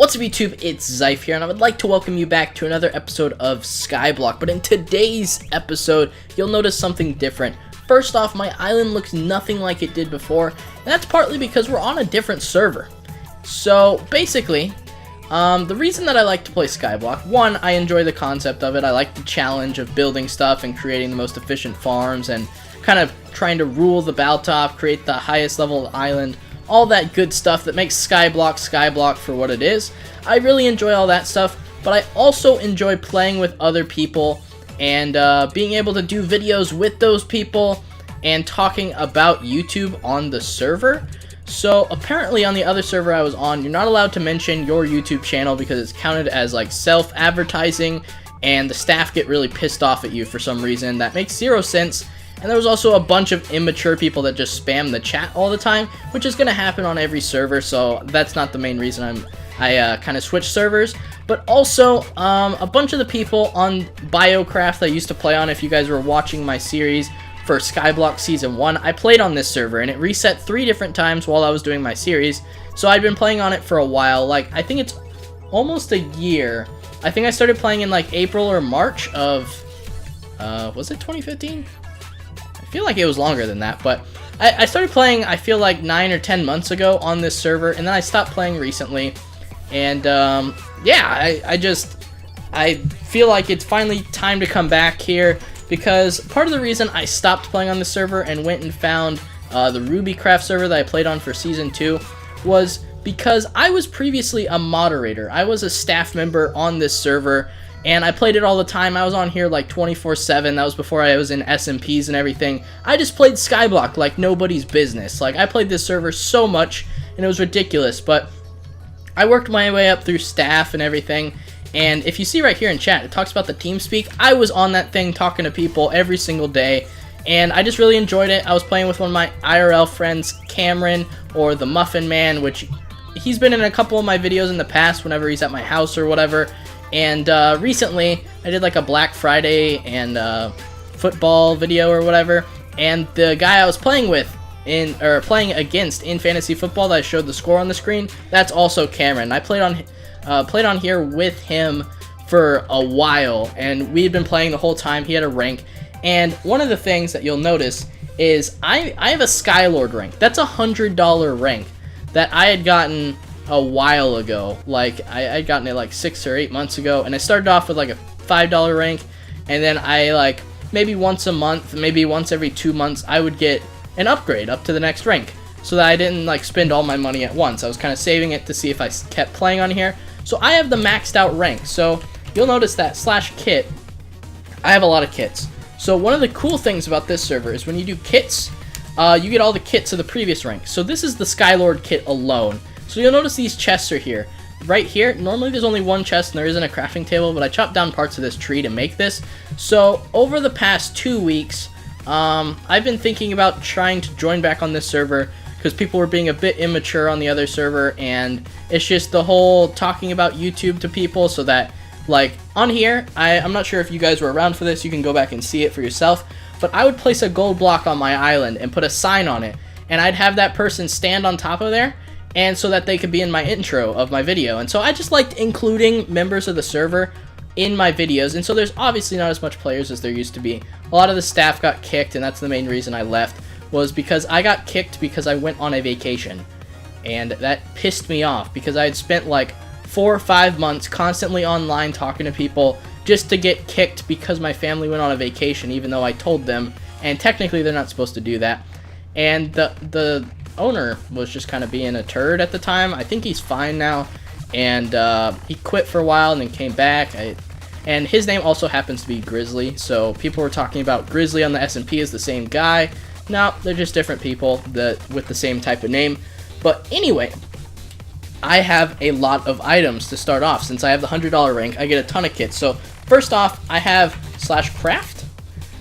What's up YouTube, it's Zyph here, and I would like to welcome you back to another episode of Skyblock. But in today's episode, you'll notice something different. First off, my island looks nothing like it did before, and that's partly because we're on a different server. So basically, the reason that I like to play Skyblock, one, I enjoy the concept of it. I like the challenge of building stuff and creating the most efficient farms and kind of trying to rule the battle top, create the highest level island, all that good stuff that makes Skyblock for what it is. I really enjoy all that stuff, but I also enjoy playing with other people and being able to do videos with those people and talking about YouTube on the server. So apparently on the other server I was on, you're not allowed to mention your YouTube channel because it's counted as like self-advertising, and the staff get really pissed off at you for some reason. That makes zero sense. And there was also a bunch of immature people that just spam the chat all the time, which is going to happen on every server, so that's not the main reason I kind of switched servers. But also, a bunch of the people on BioCraft that I used to play on, if you guys were watching my series for Skyblock Season 1, I played on this server, and it reset 3 different times while I was doing my series, so I'd been playing on it for a while. Like, I think it's almost a year. I think I started playing in like April or March of, was it 2015? I feel like it was longer than that, but I started playing, I feel like 9 or 10 months ago on this server, and then I stopped playing recently, and yeah, I feel like it's finally time to come back here, because part of the reason I stopped playing on this server and went and found the RubyCraft server that I played on for Season 2 was because I was previously a moderator. I was a staff member on this server, and I played it all the time. I was on here like 24/7. That was before I was in SMPs and everything. I just played Skyblock like nobody's business. Like, I played this server so much, and it was ridiculous. But I worked my way up through staff and everything. And if you see right here in chat, it talks about the TeamSpeak. I was on that thing talking to people every single day, and I just really enjoyed it. I was playing with one of my IRL friends, Cameron, or the Muffin Man, which he's been in a couple of my videos in the past whenever he's at my house or whatever. And recently, I did like a Black Friday and football video or whatever, and the guy I was playing with playing against in fantasy football that I showed the score on the screen, that's also Cameron. I played on here with him for a while, and we had been playing the whole time. He had a rank, and one of the things that you'll notice is I have a Skylord rank. That's a $100 rank that I had gotten a while ago. Like, I'd gotten it like 6 or 8 months ago, and I started off with like a $5 rank, and then I like maybe once a month, maybe once every 2 months, I would get an upgrade up to the next rank, so that I didn't like spend all my money at once. I was kind of saving it to see if I kept playing on here. So I have the maxed out rank. So you'll notice that /kit, I have a lot of kits. So one of the cool things about this server is when you do kits, you get all the kits of the previous rank. So this is the Skylord kit alone. So you'll notice these chests are here. Right here, normally there's only one chest and there isn't a crafting table, but I chopped down parts of this tree to make this. So over the past 2 weeks, I've been thinking about trying to join back on this server because people were being a bit immature on the other server, and it's just the whole talking about YouTube to people, so that, like, on here, I'm not sure if you guys were around for this, you can go back and see it for yourself, but I would place a gold block on my island and put a sign on it, and I'd have that person stand on top of there, and so that they could be in my intro of my video. And so I just liked including members of the server in my videos, and so there's obviously not as much players as there used to be. A lot of the staff got kicked, and that's the main reason I left, was because I got kicked because I went on a vacation, and that pissed me off because I had spent like 4 or 5 months constantly online talking to people just to get kicked because my family went on a vacation, even though I told them, and technically they're not supposed to do that. And the owner was just kind of being a turd at the time. I think he's fine now, and he quit for a while and then came back. And his name also happens to be Grizzly, so people were talking about Grizzly on the SMP as the same guy. No, they're just different people with the same type of name. But anyway, I have a lot of items to start off. Since I have the $100 rank, I get a ton of kits. So first off, I have /craft,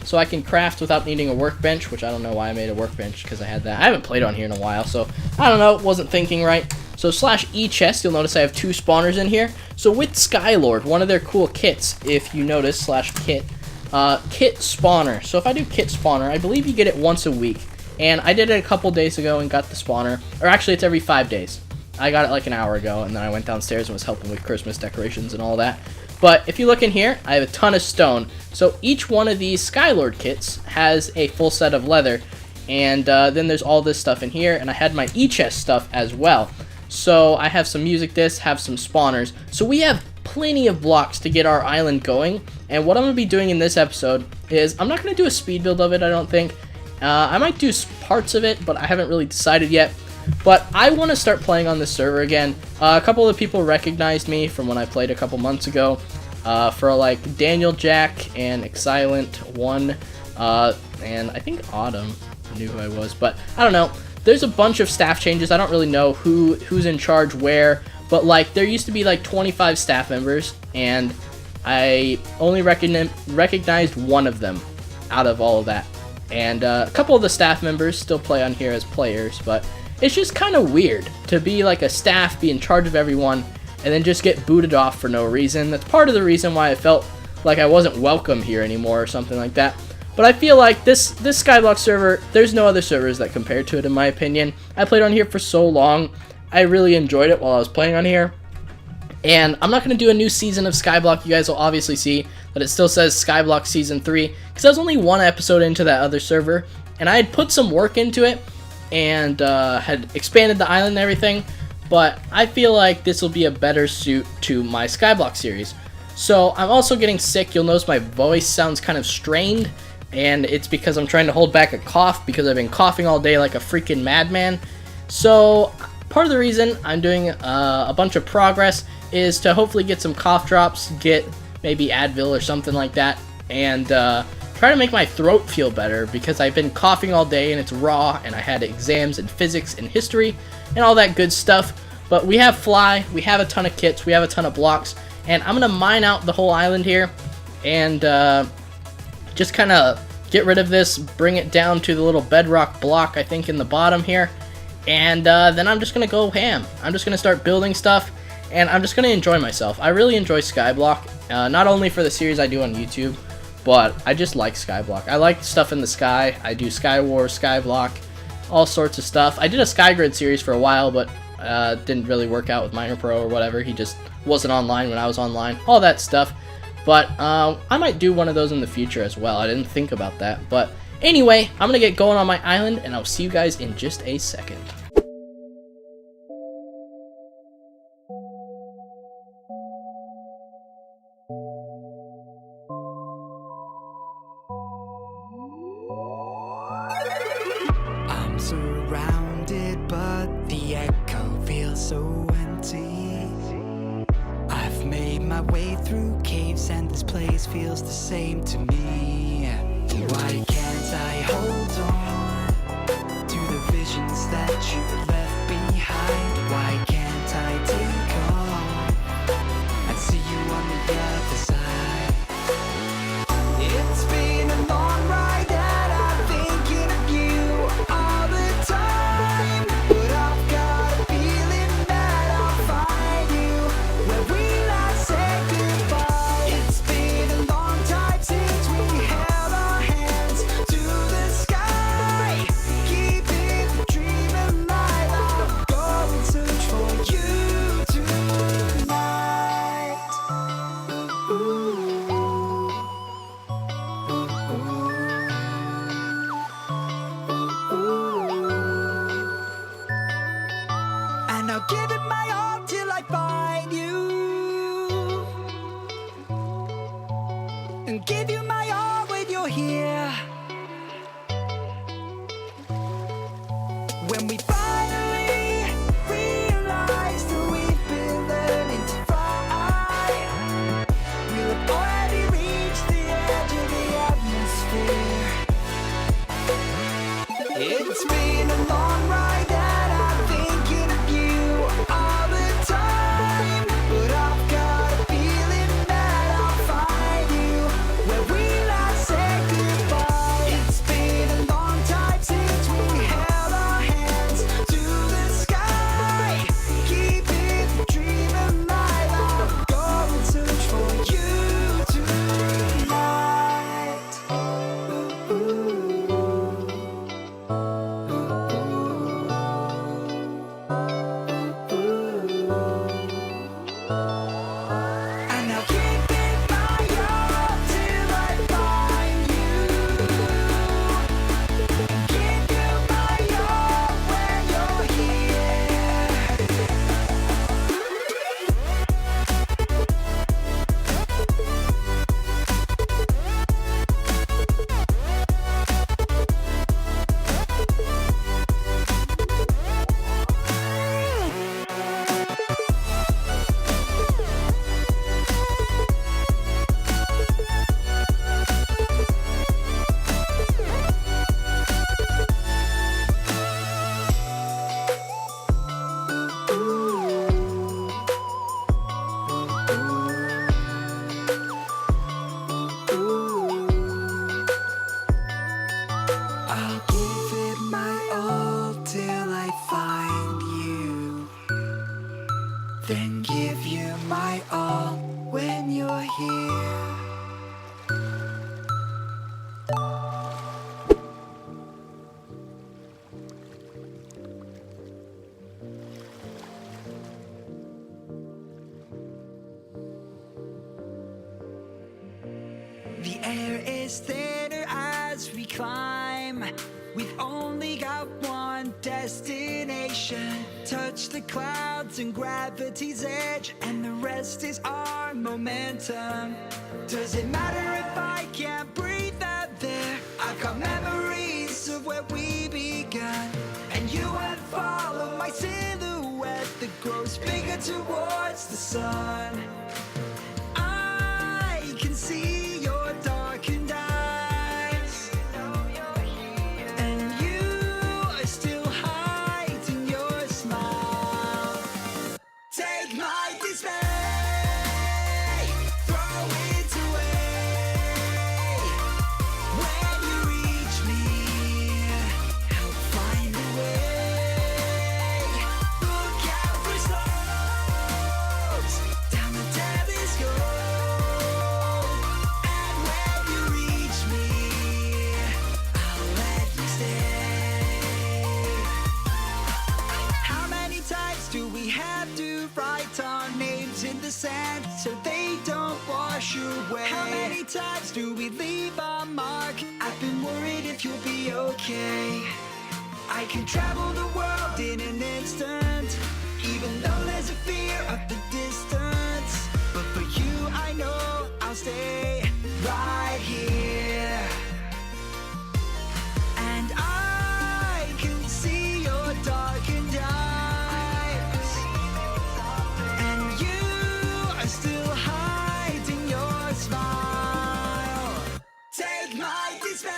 so I can craft without needing a workbench, which I don't know why I made a workbench, because I had that. I haven't played on here in a while, so I don't know, wasn't thinking right. So /e-chest, you'll notice I have 2 spawners in here. So with Skylord, one of their cool kits, if you notice, /kit, kit spawner. So if I do kit spawner, I believe you get it once a week, and I did it a couple days ago and got the spawner, or actually it's every 5 days. I got it like an hour ago, and then I went downstairs and was helping with Christmas decorations and all that. But if you look in here, I have a ton of stone. So each one of these Skylord kits has a full set of leather. And then there's all this stuff in here, and I had my e-chest stuff as well. So I have some music discs, have some spawners. So we have plenty of blocks to get our island going. And what I'm going to be doing in this episode is, I'm not going to do a speed build of it, I don't think. I might do parts of it, but I haven't really decided yet. But I want to start playing on this server again. A couple of people recognized me from when I played a couple months ago. For like Daniel Jack and Exilent1, and I think Autumn knew who I was, but I don't know. There's a bunch of staff changes. I don't really know who's in charge where, but like there used to be like 25 staff members, and I only recognized one of them out of all of that. And a couple of the staff members still play on here as players, but it's just kind of weird to be like a staff, be in charge of everyone, and then just get booted off for no reason. That's part of the reason why I felt like I wasn't welcome here anymore or something like that. But I feel like this Skyblock server, there's no other servers that compare to it in my opinion. I played on here for so long. I really enjoyed it while I was playing on here. And I'm not going to do a new season of Skyblock. You guys will obviously see that it still says Skyblock Season 3, because I was only one episode into that other server, and I had put some work into it, and had expanded the island and everything, but I feel like this will be a better suit to my Skyblock series. So I'm also getting sick. You'll notice my voice sounds kind of strained, and it's because I'm trying to hold back a cough because I've been coughing all day like a freaking madman. So part of the reason I'm doing a bunch of progress is to hopefully get some cough drops, get maybe Advil or something like that, and try to make my throat feel better, because I've been coughing all day and it's raw, and I had exams in physics and history and all that good stuff. But we have Fly, we have a ton of kits, we have a ton of blocks, and I'm going to mine out the whole island here and just kind of get rid of this, bring it down to the little bedrock block I think in the bottom here, and then I'm just going to go ham. I'm just going to start building stuff, and I'm just going to enjoy myself. I really enjoy Skyblock, not only for the series I do on YouTube, but I just like Skyblock. I like stuff in the sky. I do Sky Wars, Skyblock, all sorts of stuff. I did a Skygrid series for a while, but didn't really work out with Miner Pro or whatever. He just wasn't online when I was online. All that stuff. But I might do one of those in the future as well. I didn't think about that. But anyway, I'm going to get going on my island, and I'll see you guys in just a second. Surrounded, but the echo feels so empty. I've made my way through caves, and this place feels the same to me. Why can't I hold on to the visions that you left behind? Why can't I take off and see you on the other side? It's been a long ride, and I'm thinking of you all the time, but I've got a feeling that I'll find you where we last said goodbye. It's been a long time since we held our hands to the sky, keeping the dream alive. I'll go and search for you tonight. And I'll give it my all till I find you, and give you my all when you're here. When we finally realize that we've been learning to fly, we'll have already reached the edge of the atmosphere. It's been a long ride, and I'm thinking of you all the time, but I've got a feeling that I'll find you where we last said goodbye. air is thinner as we climb. We've only got one destination. Touch the clouds and gravity's edge, and the rest is our momentum. Does it matter if I can't breathe out there? I've got memories of where we began, and you would follow my silhouette that grows bigger towards the sun. I can see your darkened eyes, and you are still hiding your smile. Take my dismay, throw it away. When you reach me, help find a way. Look out for slopes, down the telescope. And when you reach me, I'll let you stay. How many times do we have to write our names in the sand so they don't wash away? How many times do we leave a mark? I've been worried if you'll be okay. I can travel the world in an instant, even though there's a fear of the distance. But for you, I know I'll stay right here. And I can see your darkened eyes, and you are still hiding your smile. Take my dismay,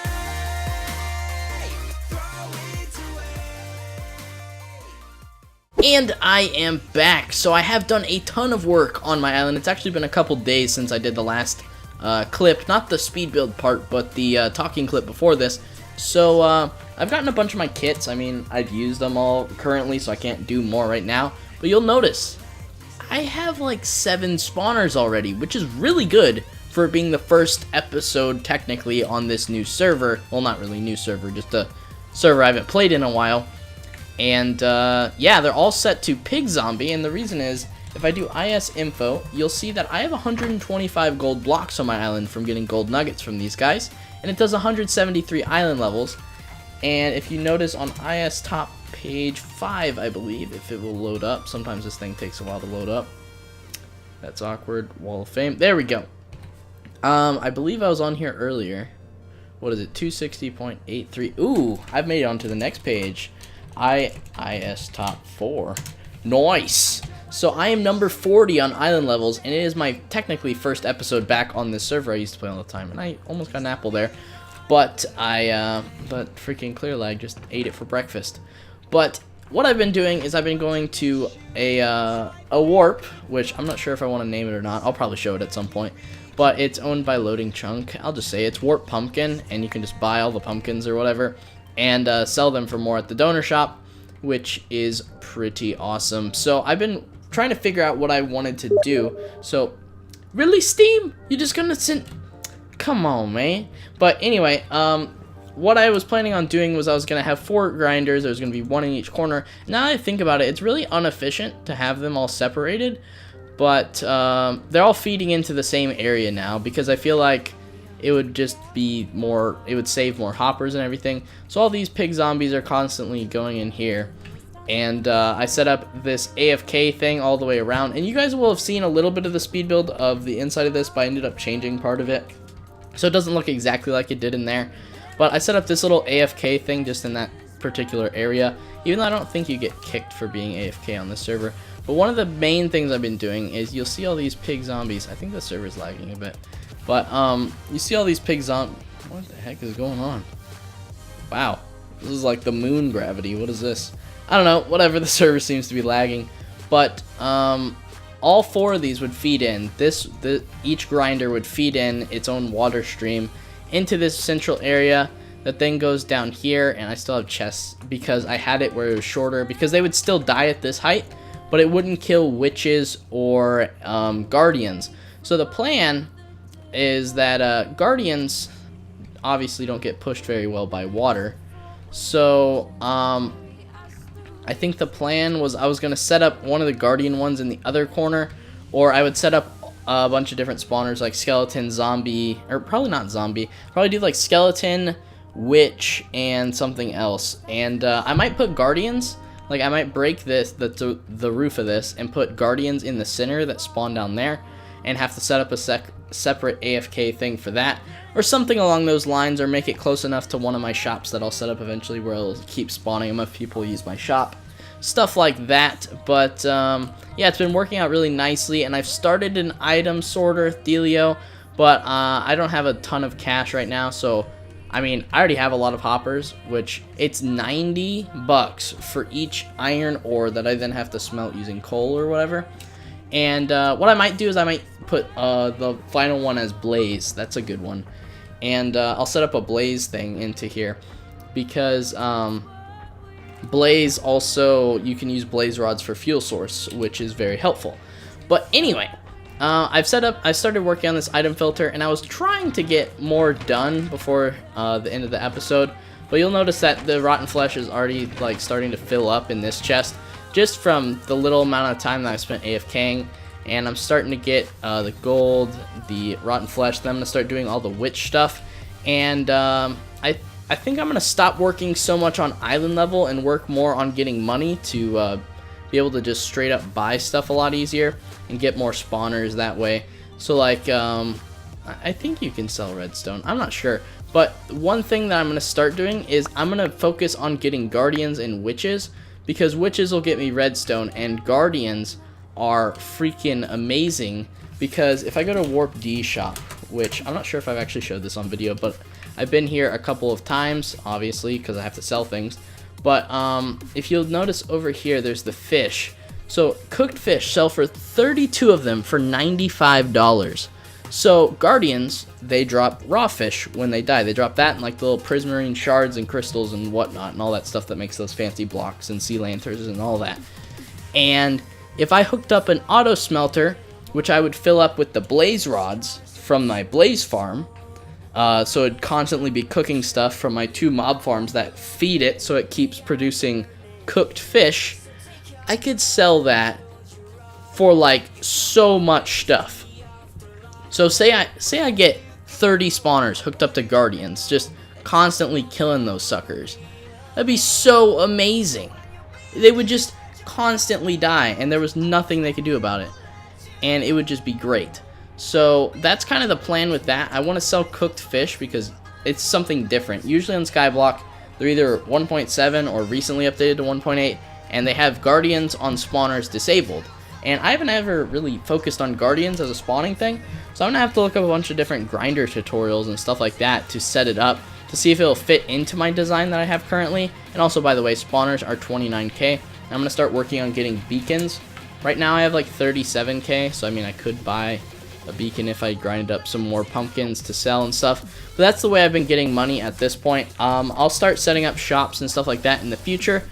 throw it away. And I am back. So I have done a ton of work on my island. It's actually been a couple days since I did the last clip, not the speed build part, but the talking clip before this. So I've gotten a bunch of my kits. I mean, I've used them all currently, so I can't do more right now. But you'll notice I have like 7 spawners already, which is really good for it being the first episode technically on this new server. Well, not really new server, just a server I haven't played in a while. And yeah, they're all set to pig zombie, and the reason is, if I do IS info, you'll see that I have 125 gold blocks on my island from getting gold nuggets from these guys, and it does 173 island levels. And if you notice on IS top page 5, I believe, if it will load up, sometimes this thing takes a while to load up. That's awkward. Wall of Fame. There we go. I believe I was on here earlier. What is it? 260.83. Ooh, I've made it onto the next page. IS top 4. Nice. So I am number 40 on island levels, and it is my technically first episode back on this server I used to play all the time, and I almost got an apple there, but but freaking clear lag just ate it for breakfast. But what I've been doing is I've been going to a warp, which I'm not sure if I want to name it or not. I'll probably show it at some point, but it's owned by Loading Chunk. I'll just say it's Warp Pumpkin, and you can just buy all the pumpkins or whatever and sell them for more at the donor shop, which is pretty awesome. So I've been trying to figure out what I wanted to do. So really, Steam, you're just gonna send, come on, man. But anyway, what I was planning on doing was I was gonna have 4 grinders. There's gonna be 1 in each corner. Now that I think about it, it's really inefficient to have them all separated, but they're all feeding into the same area now, because I feel like it would just be more, it would save more hoppers and everything. So all these pig zombies are constantly going in here. And I set up this AFK thing all the way around. And you guys will have seen a little bit of the speed build of the inside of this, but I ended up changing part of it, so it doesn't look exactly like it did in there. But I set up this little AFK thing just in that particular area, even though I don't think you get kicked for being AFK on this server. But one of the main things I've been doing is you'll see all these pig zombies. I think the server's lagging a bit. But you see all these pig zombies. What the heck is going on? Wow. This is like the moon gravity. What is this? I don't know. Whatever, the server seems to be lagging. But all 4 of these would feed in. Each grinder would feed in its own water stream into this central area that then goes down here. And I still have chests because I had it where it was shorter, because they would still die at this height, but it wouldn't kill witches or guardians. So the plan is that guardians obviously don't get pushed very well by water. So I think the plan was I was going to set up one of the guardian ones in the other corner, or I would set up a bunch of different spawners like skeleton, zombie, or probably not zombie. Probably do like skeleton, witch, and something else. And I might put guardians. Like I might break this, the roof of this, and put guardians in the center that spawn down there, and have to set up a separate AFK thing for that, or something along those lines, or make it close enough to one of my shops that I'll set up eventually where I'll keep spawning them if people use my shop. Stuff like that. But yeah, it's been working out really nicely, and I've started an item sorter dealio, but I don't have a ton of cash right now, so I mean, I already have a lot of hoppers, which it's 90 bucks for each iron ore that I then have to smelt using coal or whatever. And what I might do is I might put the final one as blaze. That's a good one. And I'll set up a blaze thing into here, because blaze also, you can use blaze rods for fuel source, which is very helpful. But anyway, I started working on this item filter, and I was trying to get more done before the end of the episode. But you'll notice that the rotten flesh is already like starting to fill up in this chest, just from the little amount of time that I spent AFKing. And I'm starting to get the gold, the rotten flesh. Then I'm going to start doing all the witch stuff. And I think I'm going to stop working so much on island level and work more on getting money to be able to just straight up buy stuff a lot easier and get more spawners that way. So like, I think you can sell redstone. I'm not sure. But one thing that I'm going to start doing is I'm going to focus on getting guardians and witches, because witches will get me redstone, and guardians are freaking amazing. Because if I go to Warp D shop, which I'm not sure if I've actually showed this on video, but I've been here a couple of times, obviously, because I have to sell things. But if you'll notice over here, there's the fish. So cooked fish sell for 32 of them for $95. So guardians, they drop raw fish when they die. They drop that and like the little prismarine shards and crystals and whatnot and all that stuff that makes those fancy blocks and sea lanterns and all that. And if I hooked up an auto smelter, which I would fill up with the blaze rods from my blaze farm, so it'd constantly be cooking stuff from my 2 mob farms that feed it, so it keeps producing cooked fish, I could sell that for like so much stuff. So say I get 30 spawners hooked up to guardians, just constantly killing those suckers. That'd be so amazing. They would just constantly die, and there was nothing they could do about it, and it would just be great. So that's kind of the plan with that. I want to sell cooked fish because it's something different. Usually on Skyblock, they're either 1.7 or recently updated to 1.8, and they have guardians on spawners disabled. And I haven't ever really focused on guardians as a spawning thing, so I'm going to have to look up a bunch of different grinder tutorials and stuff like that to set it up, to see if it'll fit into my design that I have currently. And also, by the way, spawners are 29k. I'm going to start working on getting beacons. Right now I have like 37k, so I mean I could buy a beacon if I grinded up some more pumpkins to sell and stuff. But that's the way I've been getting money at this point. I'll start setting up shops and stuff like that in the future.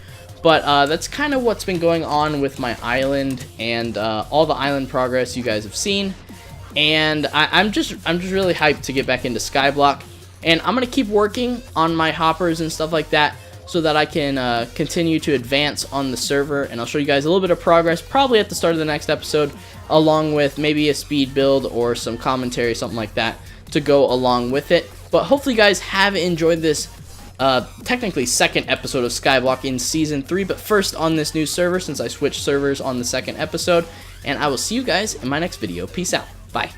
But that's kind of what's been going on with my island and all the island progress you guys have seen. And I'm just really hyped to get back into Skyblock. And I'm going to keep working on my hoppers and stuff like that so that I can continue to advance on the server. And I'll show you guys a little bit of progress probably at the start of the next episode, along with maybe a speed build or some commentary, something like that, to go along with it. But hopefully you guys have enjoyed this technically second episode of Skyblock in Season 3, but first on this new server since I switched servers on the second episode. And I will see you guys in my next video. Peace out. Bye.